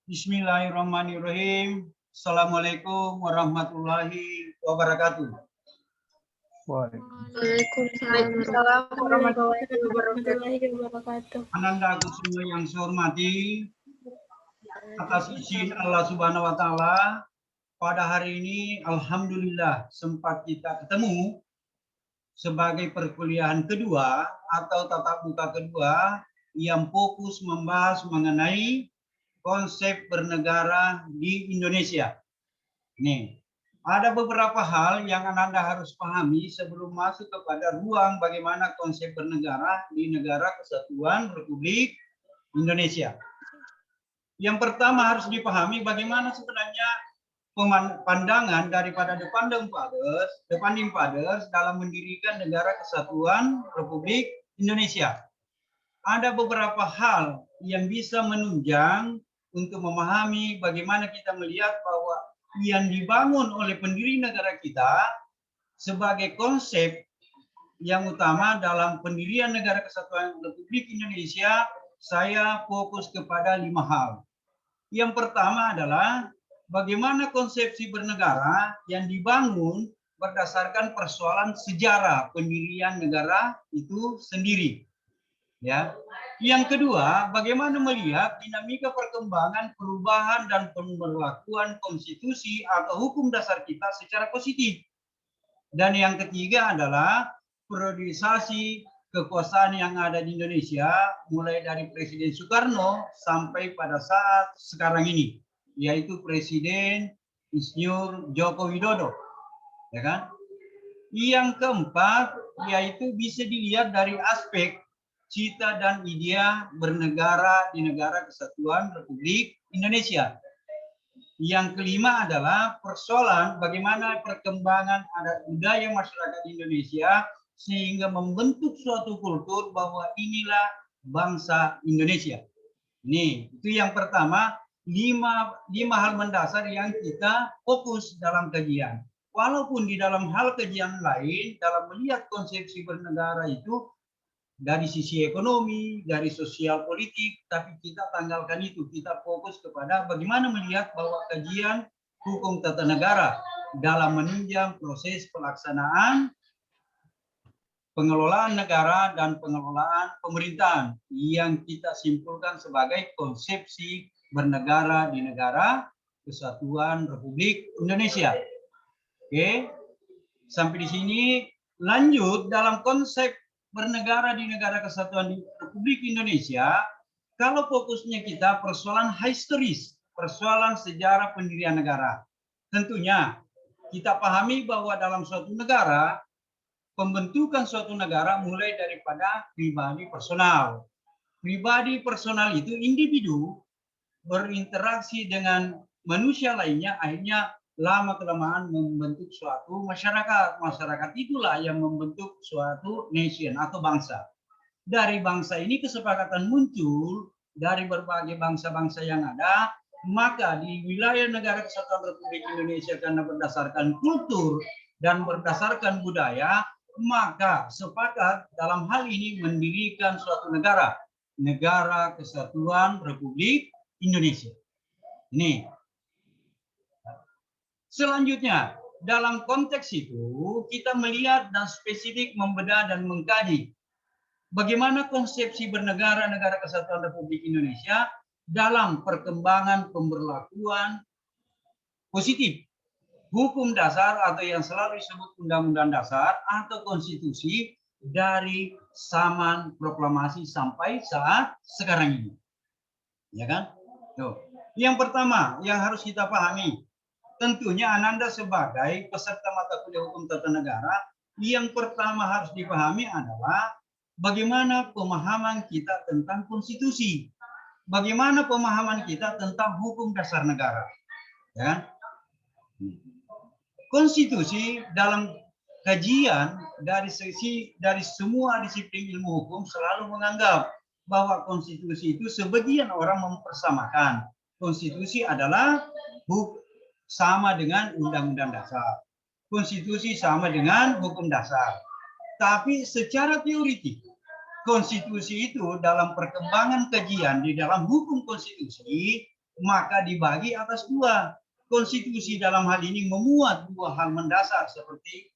Bismillahirrahmanirrahim. Assalamualaikum warahmatullahi wabarakatuh. Waalaikumsalam warahmatullahi wabarakatuh. Ananda aku semua yang saya hormati, atas izin Allah Subhanahu wa Ta'ala, pada hari ini alhamdulillah sempat kita ketemu sebagai perkuliahan kedua atau tatap muka kedua yang fokus membahas mengenai konsep bernegara di Indonesia. Nih, ada beberapa hal yang Anda harus pahami sebelum masuk kepada ruang bagaimana konsep bernegara di Negara Kesatuan Republik Indonesia. Yang pertama harus dipahami bagaimana sebenarnya pandangan daripada The Founding Fathers dalam mendirikan Negara Kesatuan Republik Indonesia. Ada beberapa hal yang bisa menunjang untuk memahami bagaimana kita melihat bahwa yang dibangun oleh pendiri negara kita sebagai konsep yang utama dalam pendirian Negara Kesatuan Republik Indonesia, saya fokus kepada 5 hal. Yang pertama adalah bagaimana konsepsi bernegara yang dibangun berdasarkan persoalan sejarah pendirian negara itu sendiri. Ya. Yang kedua, bagaimana melihat dinamika perkembangan, perubahan dan pemberlakuan konstitusi atau hukum dasar kita secara positif. Dan yang ketiga adalah periodisasi kekuasaan yang ada di Indonesia mulai dari Presiden Soekarno sampai pada saat sekarang ini, yaitu Presiden Insinyur Joko Widodo. Ya kan? Yang keempat yaitu bisa dilihat dari aspek cita dan idea bernegara di Negara Kesatuan Republik Indonesia. Yang kelima adalah persoalan bagaimana perkembangan adat budaya masyarakat Indonesia sehingga membentuk suatu kultur bahwa inilah bangsa Indonesia. Ini itu yang pertama, lima hal mendasar yang kita fokus dalam kajian. Walaupun di dalam hal kajian lain, dalam melihat konsepsi bernegara itu dari sisi ekonomi, dari sosial politik, tapi kita tanggalkan itu, kita fokus kepada bagaimana melihat bahwa kajian hukum tata negara dalam menunjang proses pelaksanaan pengelolaan negara dan pengelolaan pemerintahan yang kita simpulkan sebagai konsepsi bernegara di Negara Kesatuan Republik Indonesia. Oke, sampai di sini. Lanjut dalam konsep bernegara di Negara Kesatuan Republik Indonesia, kalau fokusnya kita persoalan historis, persoalan sejarah pendirian negara. Tentunya kita pahami bahwa dalam suatu negara, pembentukan suatu negara mulai daripada pribadi personal. Pribadi personal itu individu berinteraksi dengan manusia lainnya, akhirnya lama-kelamaan membentuk suatu masyarakat. Masyarakat itulah yang membentuk suatu nation atau bangsa. Dari bangsa ini kesepakatan muncul dari berbagai bangsa-bangsa yang ada, maka di wilayah Negara Kesatuan Republik Indonesia karena berdasarkan kultur dan berdasarkan budaya, maka sepakat dalam hal ini mendirikan suatu negara, Negara Kesatuan Republik Indonesia. Ini. Selanjutnya, dalam konteks itu, kita melihat dan spesifik membedah dan mengkaji bagaimana konsepsi bernegara Negara Kesatuan Republik Indonesia dalam perkembangan pemberlakuan positif hukum dasar atau yang selalu disebut Undang-Undang Dasar atau Konstitusi dari zaman proklamasi sampai saat sekarang ini. Ya kan? Tuh. Yang pertama yang harus kita pahami, tentunya Ananda sebagai peserta mata kuliah hukum tata negara, yang pertama harus dipahami adalah bagaimana pemahaman kita tentang konstitusi. Bagaimana pemahaman kita tentang hukum dasar negara. Ya. Konstitusi dalam kajian dari semua disiplin ilmu hukum selalu menganggap bahwa konstitusi itu sebagian orang mempersamakan. Konstitusi adalah sama dengan Undang-Undang Dasar. Konstitusi sama dengan hukum dasar. Tapi secara teoritik, konstitusi itu dalam perkembangan kajian di dalam hukum konstitusi maka dibagi atas dua. Konstitusi dalam hal ini memuat dua hal mendasar seperti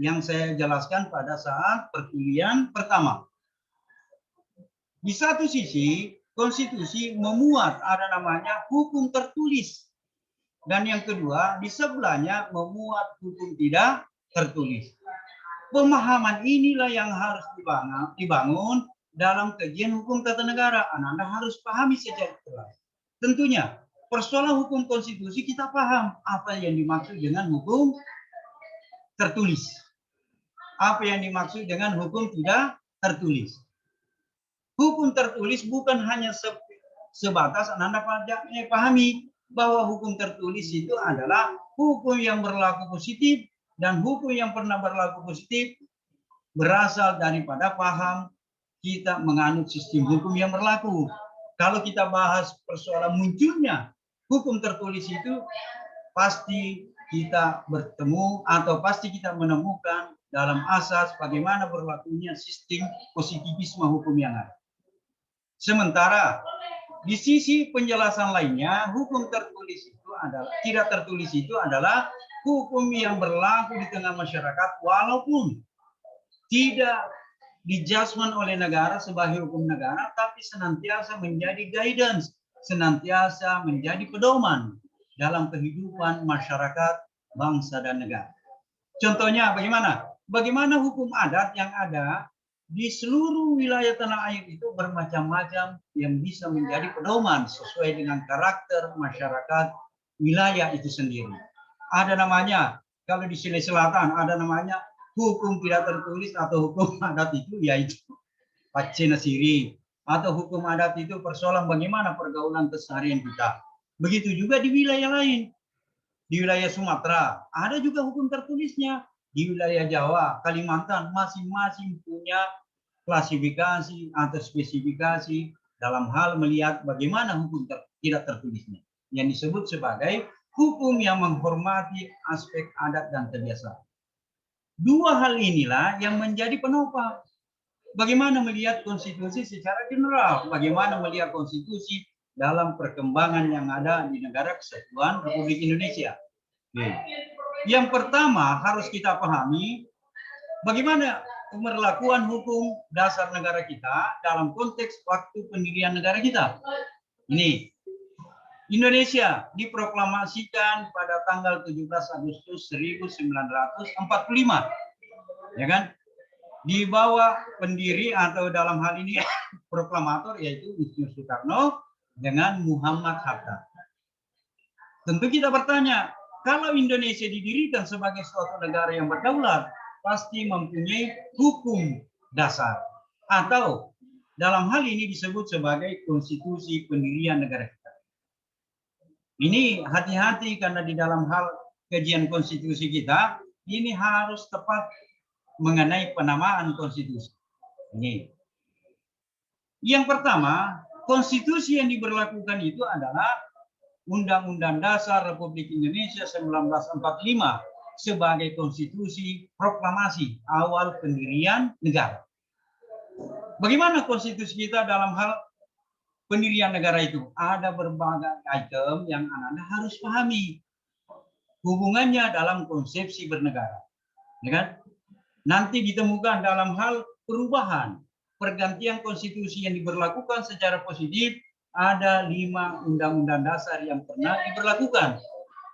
yang saya jelaskan pada saat perkuliahan pertama. Di satu sisi, konstitusi memuat ada namanya hukum tertulis. Dan yang kedua, di sebelahnya memuat hukum tidak tertulis. Pemahaman inilah yang harus dibangun dalam kajian hukum tata negara. Anda harus pahami secara jelas. Tentunya, persoalan hukum konstitusi kita paham apa yang dimaksud dengan hukum tertulis. Apa yang dimaksud dengan hukum tidak tertulis. Hukum tertulis bukan hanya sebatas Anda pahami bahwa hukum tertulis itu adalah hukum yang berlaku positif, dan hukum yang pernah berlaku positif berasal daripada paham kita menganut sistem hukum yang berlaku. Kalau kita bahas persoalan munculnya hukum tertulis itu, pasti kita bertemu atau pasti kita menemukan dalam asas bagaimana berlakunya sistem positivisme hukum yang ada. Sementara di sisi penjelasan lainnya, hukum tertulis itu adalah tidak tertulis itu adalah hukum yang berlaku di tengah masyarakat walaupun tidak dijudgment oleh negara sebagai hukum negara, tapi senantiasa menjadi guidance, senantiasa menjadi pedoman dalam kehidupan masyarakat, bangsa, dan negara. Contohnya bagaimana? Bagaimana hukum adat yang ada di seluruh wilayah tanah air itu bermacam-macam yang bisa menjadi pedoman sesuai dengan karakter masyarakat wilayah itu sendiri. Ada namanya, kalau di Sulawesi Selatan ada namanya hukum tidak tertulis atau hukum adat itu yaitu Pacena Siri, atau hukum adat itu persoalan bagaimana pergaulan keseharian kita. Begitu juga di wilayah lain. Di wilayah Sumatera ada juga hukum tertulisnya. Di wilayah Jawa, Kalimantan masing-masing punya klasifikasi atau spesifikasi dalam hal melihat bagaimana hukum tidak tertulisnya, yang disebut sebagai hukum yang menghormati aspek adat dan kebiasaan. Dua hal inilah yang menjadi penopang. Bagaimana melihat konstitusi secara general, bagaimana melihat konstitusi dalam perkembangan yang ada di negara kesatuan Republik Indonesia. Yang pertama harus kita pahami bagaimana pemberlakuan hukum dasar negara kita dalam konteks waktu pendirian negara kita. Ini Indonesia diproklamasikan pada tanggal 17 Agustus 1945, ya kan? Di bawah pendiri atau dalam hal ini proklamator yaitu Insinyur Soekarno dengan Muhammad Hatta. Tentu kita bertanya, kalau Indonesia didirikan sebagai suatu negara yang berdaulat, pasti mempunyai hukum dasar atau dalam hal ini disebut sebagai konstitusi pendirian negara kita. Ini hati-hati karena di dalam hal kajian konstitusi kita ini harus tepat mengenai penamaan konstitusi. Ini. Yang pertama, konstitusi yang diberlakukan itu adalah Undang-Undang Dasar Republik Indonesia 1945 sebagai konstitusi proklamasi awal pendirian negara. Bagaimana konstitusi kita dalam hal pendirian negara itu? Ada berbagai item yang Anda harus pahami hubungannya dalam konsepsi bernegara. Ya kan? Nanti ditemukan dalam hal perubahan, pergantian konstitusi yang diberlakukan secara positif, ada 5 undang-undang dasar yang pernah diberlakukan.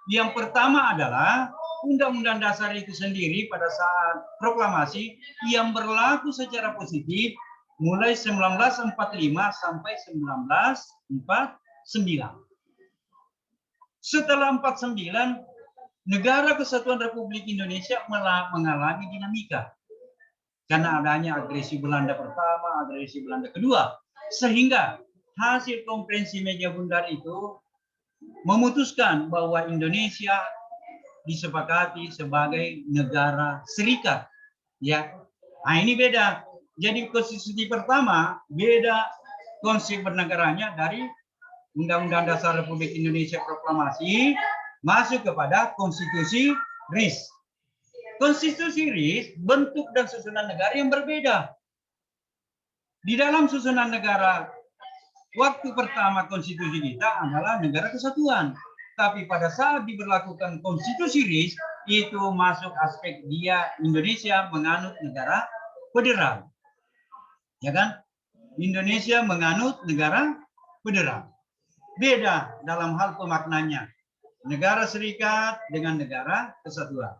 Yang pertama adalah Undang-Undang Dasar itu sendiri pada saat proklamasi yang berlaku secara positif mulai 1945 sampai 1949. Setelah 49, Negara Kesatuan Republik Indonesia mengalami dinamika. Karena adanya agresi Belanda pertama, agresi Belanda kedua. Sehingga hasil konferensi meja bundar itu memutuskan bahwa Indonesia disepakati sebagai negara serikat. Ya, nah ini beda. Jadi konstitusi pertama beda konsep bernegaranya dari Undang-Undang Dasar Republik Indonesia proklamasi masuk kepada konstitusi RIS. Konstitusi RIS bentuk dan susunan negara yang berbeda. Di dalam susunan negara Waktu pertama konstitusi kita adalah negara kesatuan. Tapi pada saat diberlakukan konstitusi RIS, itu masuk aspek dia Indonesia menganut negara federal. Ya kan? Indonesia menganut negara federal. Beda dalam hal pemaknanya. Negara serikat dengan negara kesatuan.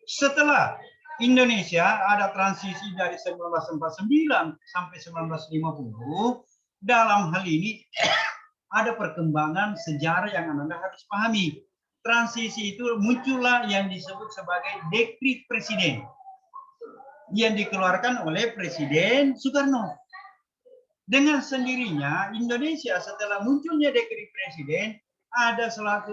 Setelah Indonesia ada transisi dari 1949 sampai 1950, dalam hal ini ada perkembangan sejarah yang Anda harus pahami. Transisi itu muncullah yang disebut sebagai dekret presiden yang dikeluarkan oleh Presiden Soekarno. Dengan sendirinya Indonesia setelah munculnya dekret presiden ada salah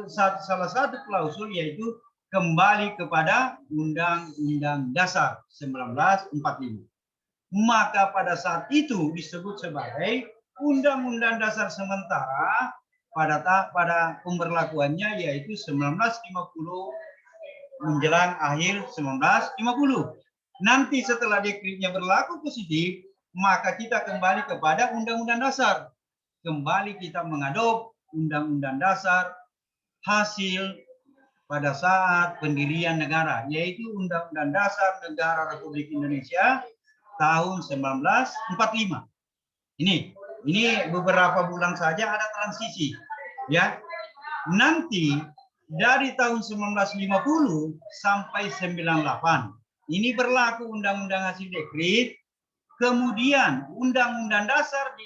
satu klausul yaitu kembali kepada Undang-Undang Dasar 1945. Maka pada saat itu disebut sebagai Undang-Undang Dasar sementara pada pemberlakuannya yaitu 1950 menjelang akhir 1950. Nanti setelah dekretnya berlaku positif, maka kita kembali kepada Undang-Undang Dasar. Kembali kita mengadop Undang-Undang Dasar hasil pada saat pendirian negara, yaitu Undang-Undang Dasar Negara Republik Indonesia tahun 1945. Ini beberapa bulan saja ada transisi, ya. Nanti dari tahun 1950 sampai 98 ini berlaku Undang-Undang hasil dekret. Kemudian Undang-Undang Dasar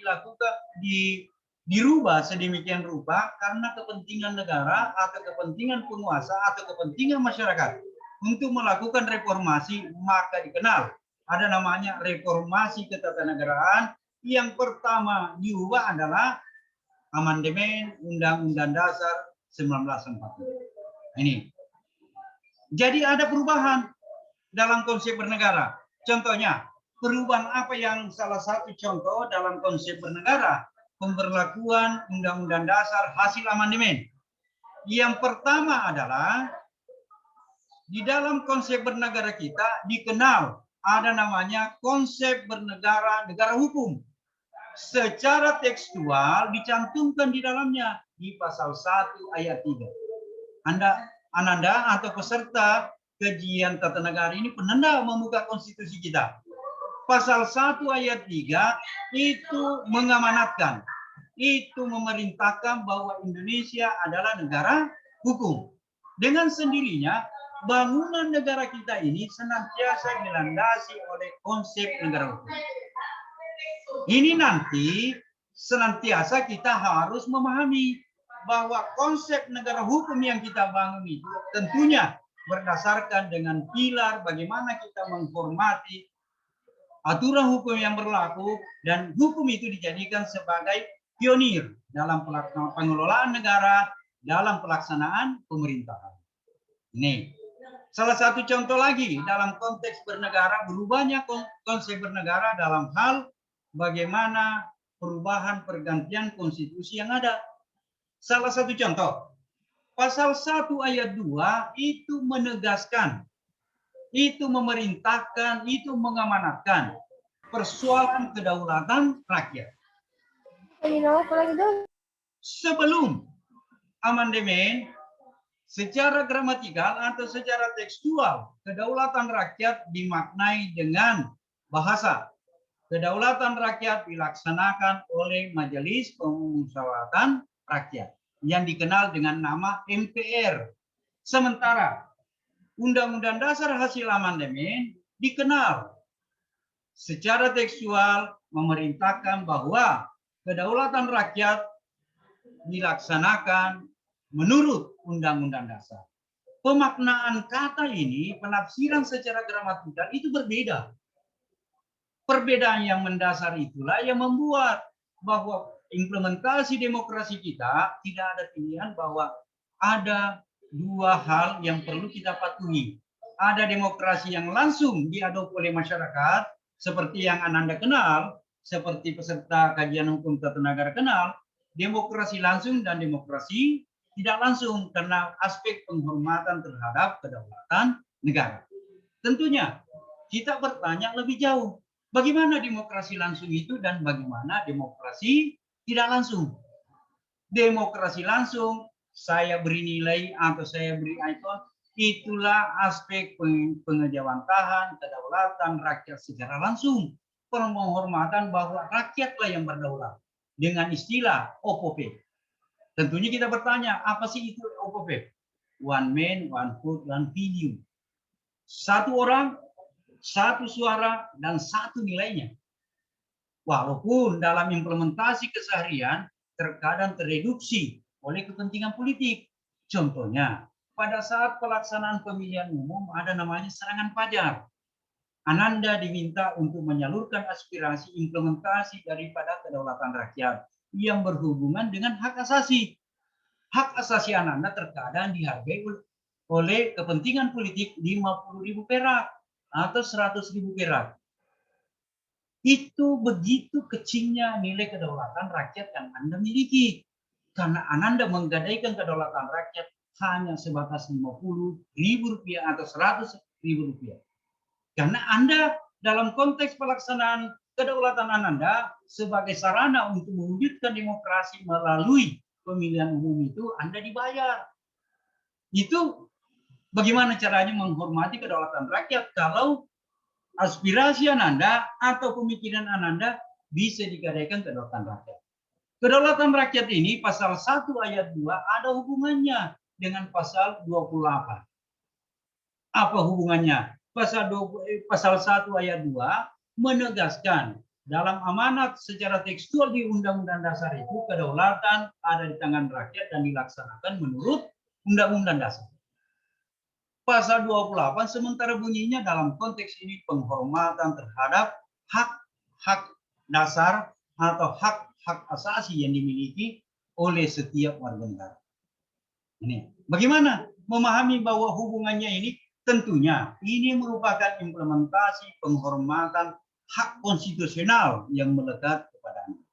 dirubah sedemikian rupa karena kepentingan negara atau kepentingan penguasa atau kepentingan masyarakat untuk melakukan reformasi, maka dikenal ada namanya reformasi ketatanegaraan. Yang pertama diubah adalah amandemen Undang-Undang Dasar 1945. Ini. Jadi ada perubahan dalam konsep bernegara. Contohnya, perubahan apa yang salah satu contoh dalam konsep bernegara? Pemberlakuan Undang-Undang Dasar hasil amandemen. Yang pertama adalah di dalam konsep bernegara kita dikenal ada namanya konsep bernegara, negara hukum. Secara tekstual dicantumkan di dalamnya di pasal 1 ayat 3. Ananda atau peserta kajian tata negara ini pernah membuka konstitusi kita. Pasal 1 ayat 3 itu mengamanatkan, itu memerintahkan bahwa Indonesia adalah negara hukum. Dengan sendirinya, bangunan negara kita ini senantiasa dilandasi oleh konsep negara hukum. Ini nanti senantiasa kita harus memahami bahwa konsep negara hukum yang kita bangun itu tentunya berdasarkan dengan pilar bagaimana kita menghormati aturan hukum yang berlaku, dan hukum itu dijadikan sebagai pionir dalam pengelolaan negara, dalam pelaksanaan pemerintahan. Ini salah satu contoh lagi dalam konteks bernegara, berubahnya konsep bernegara dalam hal bagaimana perubahan pergantian konstitusi yang ada. Salah satu contoh, pasal 1 ayat 2 itu menegaskan, itu memerintahkan, itu mengamanatkan persoalan kedaulatan rakyat. Sebelum amandemen, secara gramatikal atau secara tekstual, kedaulatan rakyat dimaknai dengan bahasa. Kedaulatan rakyat dilaksanakan oleh Majelis Pemusyawaratan Rakyat yang dikenal dengan nama MPR. Sementara Undang-Undang Dasar hasil amandemen dikenal secara tekstual memerintahkan bahwa kedaulatan rakyat dilaksanakan menurut Undang-Undang Dasar. Pemaknaan kata ini, penafsiran secara gramatikal itu berbeda. Perbedaan yang mendasar itulah yang membuat bahwa implementasi demokrasi kita tidak ada pilihan bahwa ada dua hal yang perlu kita patuhi. Ada demokrasi yang langsung diadop oleh masyarakat, seperti yang Ananda kenal, seperti peserta kajian hukum tata negara kenal, demokrasi langsung dan demokrasi tidak langsung karena aspek penghormatan terhadap kedaulatan negara. Tentunya kita bertanya lebih jauh, bagaimana demokrasi langsung itu dan bagaimana demokrasi tidak langsung. Demokrasi langsung, saya beri nilai atau saya beri ikon, itulah aspek pengejawantahan, kedaulatan rakyat secara langsung. Penghormatan bahwa rakyatlah yang berdaulat. Dengan istilah OPP. Tentunya kita bertanya, apa sih itu OPP? One man, one vote, one video. Satu orang, satu suara, dan satu nilainya. Walaupun dalam implementasi keseharian terkadang tereduksi oleh kepentingan politik. Contohnya, pada saat pelaksanaan pemilihan umum ada namanya serangan fajar. Ananda diminta untuk menyalurkan aspirasi implementasi daripada kedaulatan rakyat yang berhubungan dengan hak asasi. Hak asasi Ananda terkadang dihargai oleh kepentingan politik 50.000 perak atau 100.000 perak. Itu begitu kecilnya nilai kedaulatan rakyat yang Anda miliki. Karena Ananda menggadaikan kedaulatan rakyat hanya sebatas 50.000 rupiah atau 100.000 rupiah. Karena Anda dalam konteks pelaksanaan kedaulatan Ananda sebagai sarana untuk mewujudkan demokrasi melalui pemilihan umum itu Anda dibayar. Itu bagaimana caranya menghormati kedaulatan rakyat kalau aspirasi Ananda atau pemikiran Ananda bisa digadaikan kedaulatan rakyat. Kedaulatan rakyat ini pasal 1 ayat 2 ada hubungannya dengan pasal 28. Apa hubungannya? Pasal 1 ayat 2 menegaskan dalam amanat secara tekstual di Undang-Undang Dasar itu kedaulatan ada di tangan rakyat dan dilaksanakan menurut Undang-Undang Dasar. Pasal 28 sementara bunyinya dalam konteks ini penghormatan terhadap hak-hak dasar atau hak-hak asasi yang dimiliki oleh setiap warga negara. Ini bagaimana memahami bahwa hubungannya ini? Tentunya ini merupakan implementasi penghormatan hak konstitusional yang melekat kepada Anda.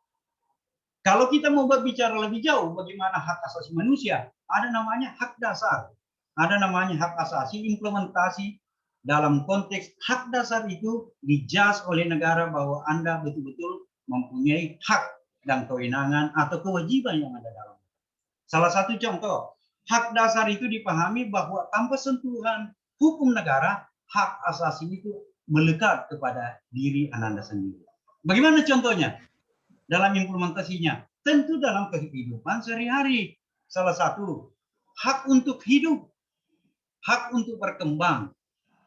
Kalau kita mau berbicara lebih jauh bagaimana hak asasi manusia, ada namanya hak dasar. Ada namanya hak asasi, implementasi dalam konteks hak dasar itu dijas oleh negara bahwa Anda betul-betul mempunyai hak dan kewenangan atau kewajiban yang ada dalam. Salah satu contoh, hak dasar itu dipahami bahwa tanpa sentuhan hukum negara, hak asasi itu melekat kepada diri Ananda sendiri. Bagaimana contohnya? Dalam implementasinya, tentu dalam kehidupan sehari-hari. Salah satu, hak untuk hidup. Hak untuk berkembang,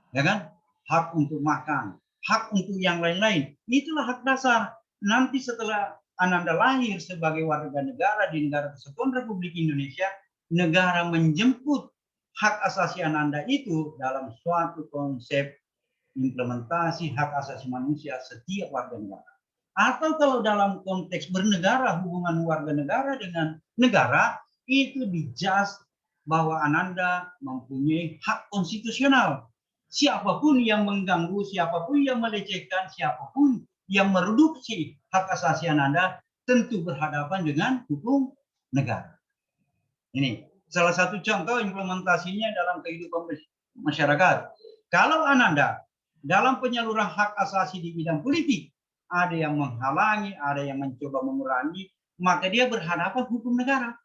ya kan? Hak untuk makan, hak untuk yang lain-lain. Itulah hak dasar. Nanti setelah Ananda lahir sebagai warga negara di negara Kesatuan Republik Indonesia, negara menjemput hak asasi Ananda itu dalam suatu konsep implementasi hak asasi manusia setiap warga negara. Atau kalau dalam konteks bernegara, hubungan warga negara dengan negara, itu dijas bahwa Ananda mempunyai hak konstitusional. Siapapun yang mengganggu, siapapun yang melecehkan, siapapun yang mereduksi hak asasi Ananda, tentu berhadapan dengan hukum negara. Ini salah satu contoh implementasinya dalam kehidupan masyarakat. Kalau Ananda dalam penyaluran hak asasi di bidang politik, ada yang menghalangi, ada yang mencoba mengurangi, maka dia berhadapan hukum negara.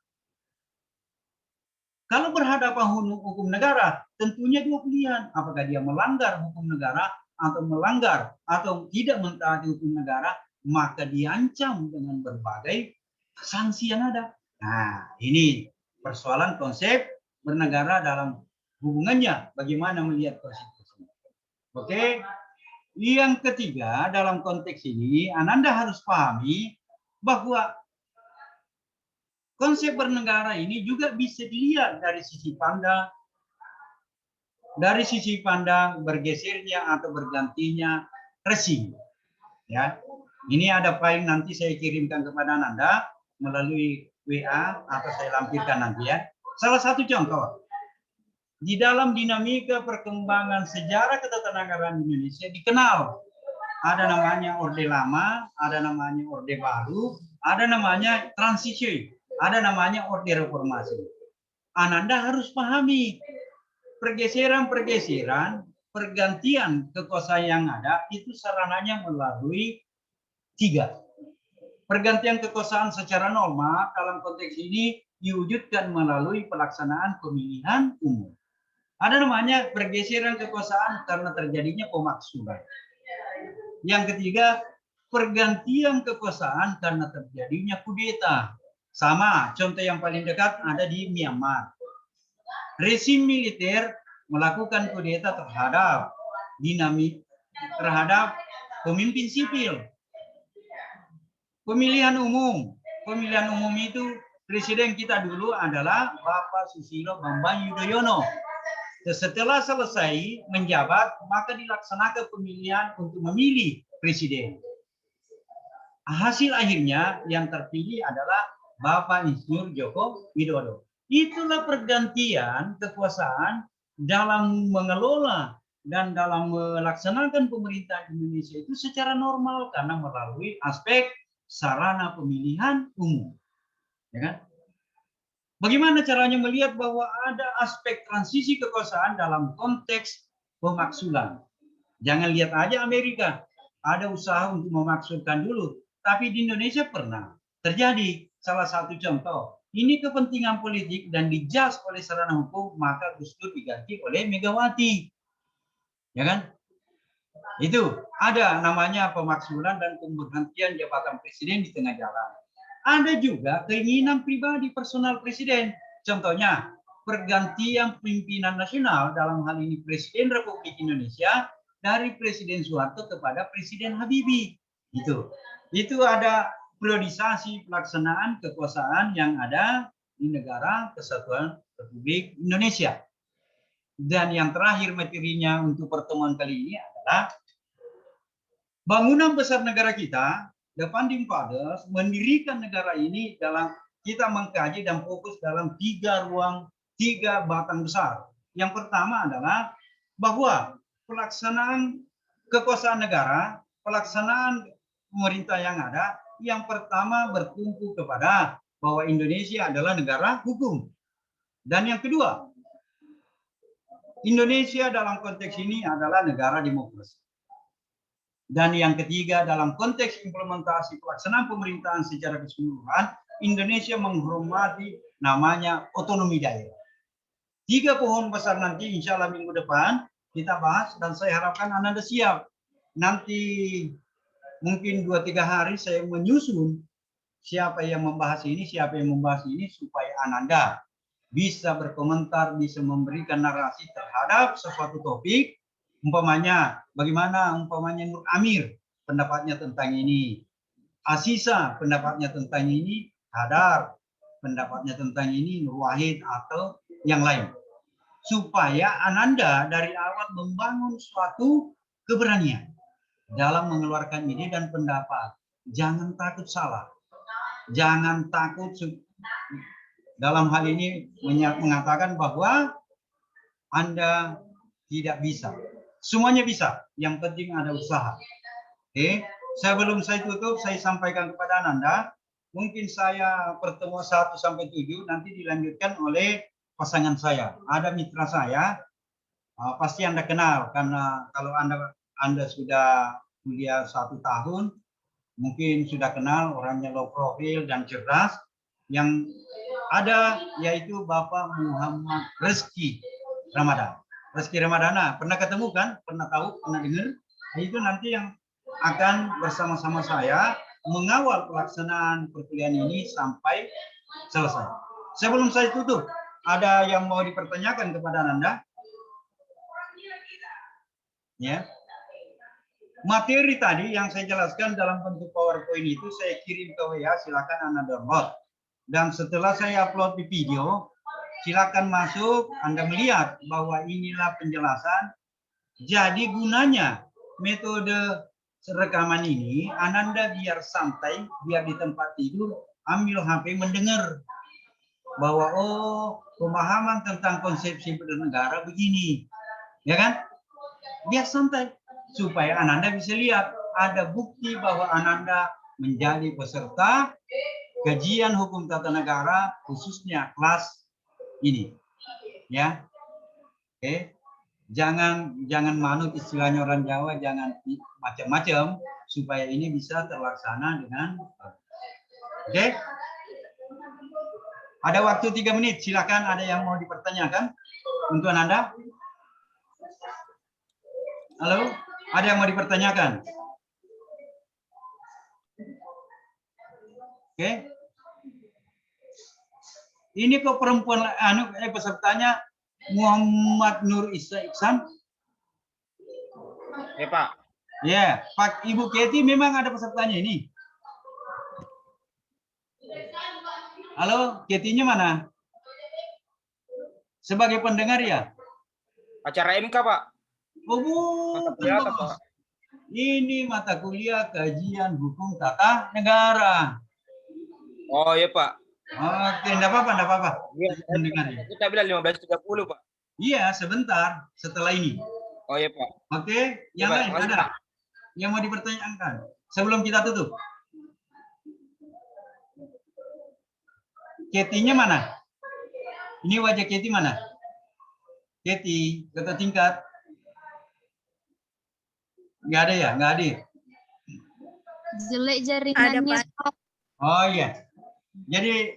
Kalau berhadapan hukum negara, tentunya dua pilihan. Apakah dia melanggar hukum negara atau melanggar atau tidak mentaati hukum negara, maka diancam dengan berbagai sanksi yang ada. Nah, ini persoalan konsep bernegara dalam hubungannya. Bagaimana melihat konstitusi. Oke. Yang ketiga, dalam konteks ini, Ananda harus pahami bahwa konsep bernegara ini juga bisa dilihat dari sisi pandang bergesernya atau bergantinya rezim. Ya, ini ada file nanti saya kirimkan kepada Ananda melalui WA atau saya lampirkan nanti ya. Salah satu contoh di dalam dinamika perkembangan sejarah ketatanegaraan Indonesia dikenal ada namanya Orde Lama, ada namanya Orde Baru, ada namanya transisi. Ada namanya Orde Reformasi. Ananda harus pahami pergeseran-pergeseran, pergantian kekuasaan yang ada itu sarananya melalui tiga. Pergantian kekuasaan secara normal dalam konteks ini diwujudkan melalui pelaksanaan pemilihan umum. Ada namanya pergeseran kekuasaan karena terjadinya pemaksulan. Yang ketiga, pergantian kekuasaan karena terjadinya kudeta. Sama, contoh yang paling dekat ada di Myanmar. Rezim militer melakukan kudeta terhadap pemimpin sipil. Pemilihan umum itu presiden kita dulu adalah Bapak Susilo Bambang Yudhoyono. Setelah selesai menjabat, maka dilaksanakan pemilihan untuk memilih presiden. Hasil akhirnya yang terpilih adalah Bapak Insinyur Joko Widodo. Itulah pergantian kekuasaan dalam mengelola dan dalam melaksanakan pemerintahan Indonesia itu secara normal karena melalui aspek sarana pemilihan umum. Ya kan? Bagaimana caranya melihat bahwa ada aspek transisi kekuasaan dalam konteks pemaksulan? Jangan lihat aja Amerika, ada usaha untuk memaksulkan dulu. Tapi di Indonesia pernah terjadi. Salah satu contoh, ini kepentingan politik dan dijudge oleh sarana hukum, maka Gus Dur diganti oleh Megawati. Ya kan? Itu ada namanya pemaksulan dan pemberhentian jabatan presiden di tengah jalan. Ada juga keinginan pribadi personal presiden. Contohnya, pergantian pimpinan nasional dalam hal ini Presiden Republik Indonesia dari Presiden Soeharto kepada Presiden Habibie. Itu ada priorisasi pelaksanaan kekuasaan yang ada di negara Kesatuan Republik Indonesia. Dan yang terakhir materinya untuk pertemuan kali ini adalah bangunan besar negara kita, The Founding Fathers, mendirikan negara ini dalam kita mengkaji dan fokus dalam tiga batang besar. Yang pertama adalah bahwa pelaksanaan kekuasaan negara, pelaksanaan pemerintah yang ada, yang pertama bertumpu kepada bahwa Indonesia adalah negara hukum. Dan yang kedua, Indonesia dalam konteks ini adalah negara demokrasi. Dan yang ketiga, dalam konteks implementasi pelaksanaan pemerintahan secara keseluruhan, Indonesia menghormati namanya otonomi daerah. Tiga pohon besar nanti insya Allah minggu depan kita bahas dan saya harapkan Anda siap. Nanti mungkin 2-3 hari saya menyusun siapa yang membahas ini supaya Ananda bisa berkomentar, bisa memberikan narasi terhadap sesuatu topik. Umpamanya, bagaimana umpamanya Nur Amir pendapatnya tentang ini, Asisa pendapatnya tentang ini, Hadar pendapatnya tentang ini, Nur Wahid atau yang lain. Supaya Ananda dari awal membangun suatu keberanian dalam mengeluarkan ide dan pendapat. Jangan takut salah. Jangan takut dalam hal ini mengatakan bahwa Anda tidak bisa. Semuanya bisa, yang penting ada usaha. Oke, sebelum saya tutup, saya sampaikan kepada Ananda, mungkin saya pertemuan 1 sampai 7 nanti dilanjutkan oleh pasangan saya. Ada mitra saya, pasti Anda kenal karena kalau Anda sudah kuliah 1 tahun, mungkin sudah kenal orangnya low profil dan cerdas. Yang ada yaitu Bapak Muhammad Rezeki Ramadhan. Rezeki Ramadhana, pernah ketemu kan? Pernah tahu? Pernah dengar? Itu nanti yang akan bersama-sama saya mengawal pelaksanaan perkuliahan ini sampai selesai. Sebelum saya tutup, ada yang mau dipertanyakan kepada Anda? Ya. Materi tadi yang saya jelaskan dalam bentuk PowerPoint itu saya kirim ke WA, silakan Anda download. Dan setelah saya upload di video, silakan masuk, Anda melihat bahwa inilah penjelasan. Jadi gunanya metode rekaman ini, Ananda biar santai, biar di tempat tidur, ambil HP mendengar bahwa oh pemahaman tentang konsepsi bernegara begini, ya kan? Biar santai supaya Ananda bisa lihat ada bukti bahwa Ananda menjadi peserta kajian hukum tata negara khususnya kelas ini, ya. Oke, jangan manut istilahnya orang Jawa, jangan macam-macam supaya ini bisa terlaksana dengan Oke? Ada waktu 3 menit. Silakan, ada yang mau dipertanyakan untuk Anda? Halo? Ada yang mau dipertanyakan? Oke? Ini kok perempuan pesertanya Muhammad Nur Isa Iksan? Ya, Pak. Ya, Pak Ibu Keti memang ada pesertanya ini. Halo, Ketinya mana? Sebagai pendengar ya? Acara MK, Pak. Oh, Mata bukan, kuliah apa, Bos. Pak? Ini mata kuliah kajian hukum tata negara. Oh, ya, Pak. Oke, enggak apa-apa. Iya, Mendengar ya. kita bilang 15.30, Pak. Iya, sebentar setelah ini. Oh, ya, Pak. Oke, yang Pak, lain makasih, ada Pak. yang mau dipertanyakan sebelum kita tutup? Ketinya mana? Ini wajah Keti mana? Keti, kata tingkat. Nggak ada ya? Nggak ada. Jelek jaringannya. Oh iya. Jadi,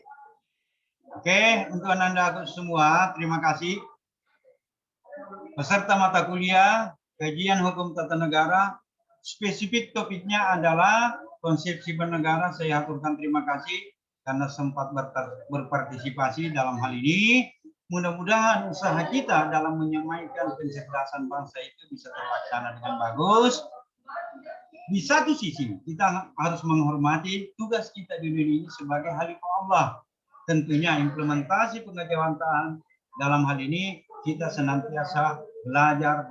oke, untuk Anda semua, terima kasih. Peserta mata kuliah kajian hukum tata negara, spesifik topiknya adalah konsepsi bernegara. Saya aturkan terima kasih karena sempat berpartisipasi dalam hal ini. Mudah-mudahan usaha kita dalam menyampaikan pencerdasan bangsa itu bisa terlaksana dengan bagus. Di satu sisi, kita harus menghormati tugas kita di dunia ini sebagai khalifah Allah. Tentunya implementasi pengajawantahan dalam hal ini kita senantiasa belajar.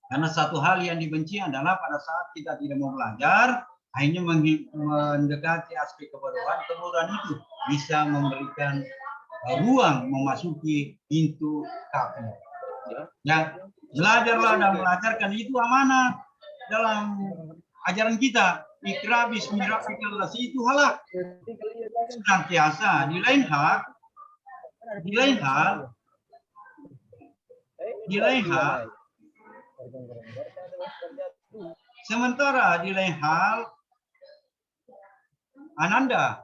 Karena satu hal yang dibenci adalah pada saat kita tidak mau belajar, akhirnya mendekati aspek kebodohan itu bisa memberikan ruang memasuki pintu kafir. Ya, belajarlah dan belajarkan itu amanah dalam ajaran kita. Ikra bismi rabbikal ladzi itu halak. Senantiasa di lain hal sementara di lain hal Ananda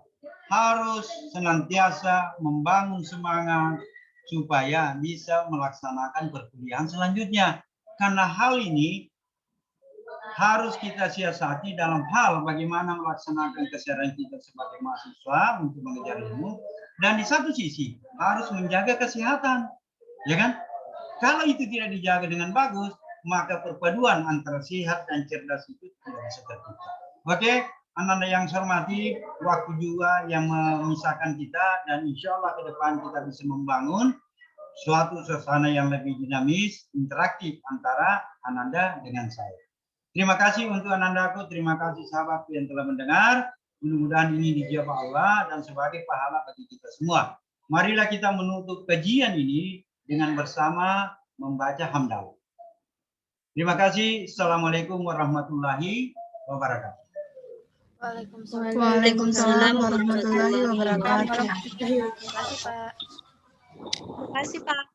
harus senantiasa membangun semangat supaya bisa melaksanakan perkuliahan selanjutnya. Karena hal ini harus kita siasati dalam hal bagaimana melaksanakan keseharian kita sebagai mahasiswa untuk mengejar ilmu, dan di satu sisi harus menjaga kesehatan, ya kan? Kalau itu tidak dijaga dengan bagus, maka perpaduan antara sehat dan cerdas itu tidak bisa tercipta. Oke, Ananda yang saya hormati, waktu juga yang memisahkan kita, dan insya Allah ke depan kita bisa membangun suatu suasana yang lebih dinamis, interaktif antara Ananda dengan saya. Terima kasih untuk Anandaku, terima kasih sahabatku yang telah mendengar. Mudah-mudahan ini dijawab Allah dan sebagai pahala bagi kita semua. Marilah kita menutup kajian ini dengan bersama membaca hamdalah. Terima kasih. Assalamualaikum warahmatullahi wabarakatuh. Waalaikumsalam warahmatullahi wabarakatuh. Terima kasih, Pak. Terima kasih, Pak.